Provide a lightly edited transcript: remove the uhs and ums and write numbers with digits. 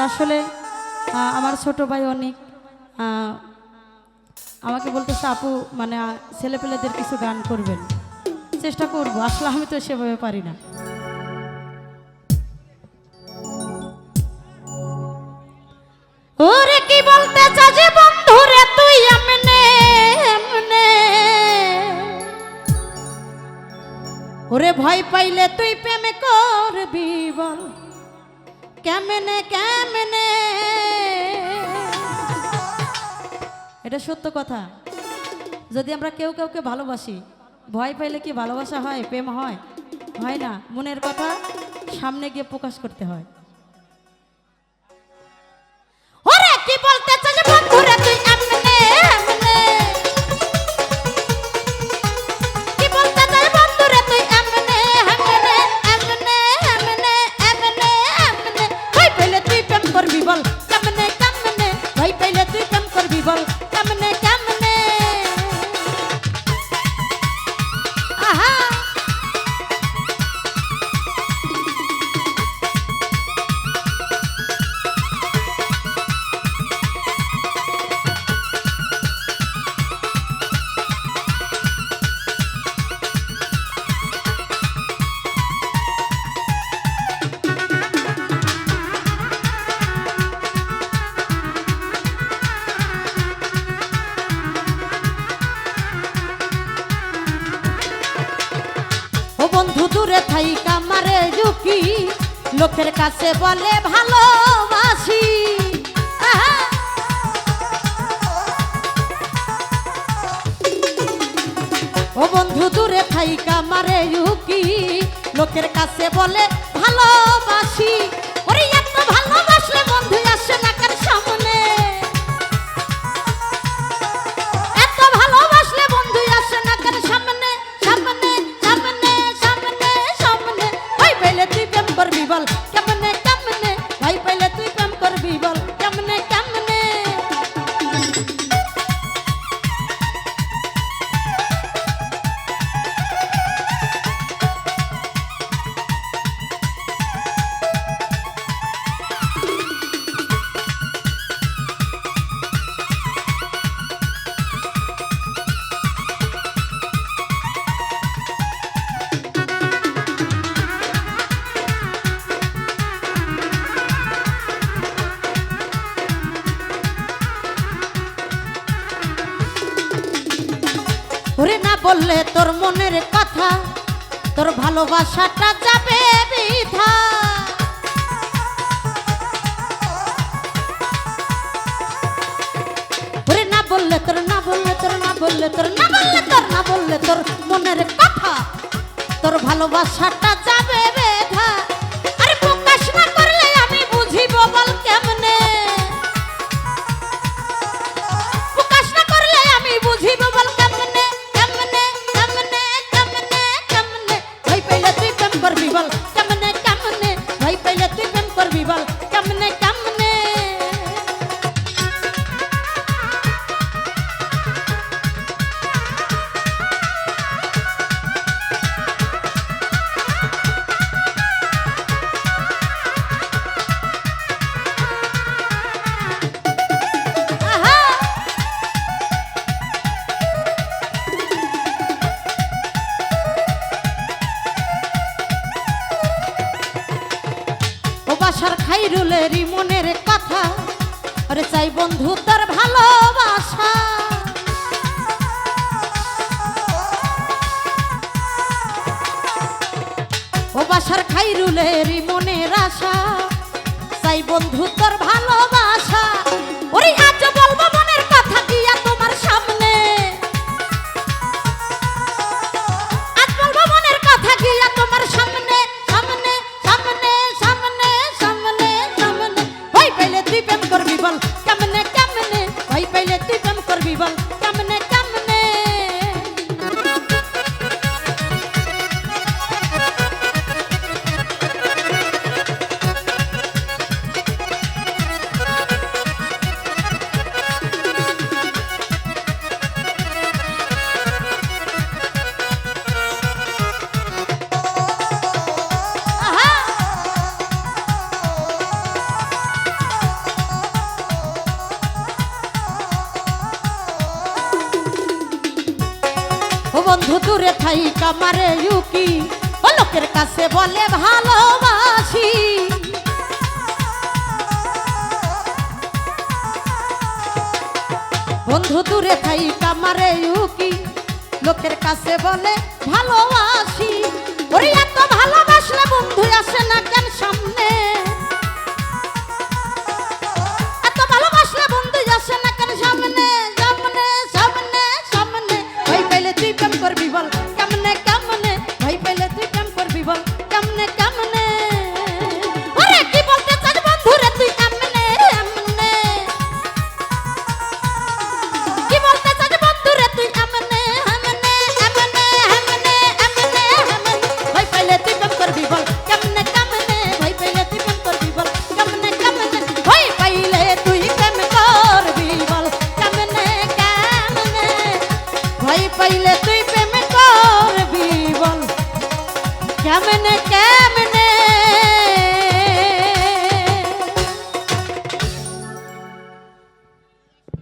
আসলে আমার ছোট ভাই অনেক আমাকে বলতেছে আপু মানে ছেলেপেলেদের কিছু গান করবেন, চেষ্টা করব। আসলে আমি তো সেভাবে পারি না। ওরে কি বলতে চাস বন্ধু রে তুই এমনে এমনে, ওরে ভয় পাইলে তুই প্রেম করবি বল কেমনে কেমনে। এটা সত্য কথা। যদি আমরা কেউ কাউকে ভালোবাসি, ভয় পাইলে কি ভালোবাসা হয়, প্রেম হয়? হয় না। মনের কথা সামনে গিয়ে প্রকাশ করতে হয়। ওরে কি বলতে চাস বন্ধু রে তুই এমনে এমনে, কি বলতে চাস বন্ধু রে তুই এমনে এমনে এমনে এমনে এমনে এমনে। ভয় পাইলে তুই প্রেম করবি বল কেমনে কেমনে, ভয় পাইলে তুই প্রেম করবি বল কেমনে কেমনে। আহা ও বন্ধু দূরে থাইকা মারে জুকি, লোকের কাছে বলে ভালোবাসি। আহা ও বন্ধু দূরে থাইকা মারে জুকি, লোকের কাছে বলে ভালোবাসি। ওরে এত ভালোবাসলে বন্ধু আসে না কার সামনে, এত ভালোবাসলে বন্ধু আসে না কার সামনে সামনে সামনে সামনে সামনে। ভাই পাইলে তুই প্রেম করবি বল কেমনে কেমনে, ভাই পাইলে তুই প্রেম করবি বল কেমনে কেমনে। ওরে না বললে তোর মনের কথা, তোর ভালোবাসাটা যাবে বৃথা। ওরে না বললে তোর না বললে তোর না বললে তোর না বললে তোর না বললে তোর মনের কথা, তোর ভালোবাসাটা যাবে বৃথা। আরে প্রকাশ না করলে আমি বুঝিব বল কেমনে, প্রকাশ না করলে আমি বুঝিব বল কেমনে কেমনে কেমনে কেমনে কেমনে। ভাই পাইলে তুই প্রেম করবি বল কেমনে কেমনে, ভাই পাইলে তুই প্রেম করবি বল কেমনে কেমনে। বাসার খাইরুলেরই মনের কথা, আরে চাই বন্ধু তোর ভালোবাসা। ও বাসার খাইরুলেরই মনের আশা, চাই বন্ধু তোর ভালোবাসা। ওরে আজ বলবো মনের কথা দিয়া তোমার সামনে, আজ বলবো মনের কথা দিয়া তোমার সামনে সামনে সামনে সামনে সামনে সামনে। ভাই পাইলে তুই প্রেম করবি বল কেমনে কেমনে, ভাই পাইলে তুই প্রেম করবি বল কেমনে কেমনে। বন্ধু দূরে থাই কামারে ইউকি ও লোকের কাছে বলে ভালোবাসি বন্ধু দূরে থাই কামারে ইউকি লোকের কাছে বলে ভালোবাসি ওরে এত ভালোবাসলে বন্ধু আসে না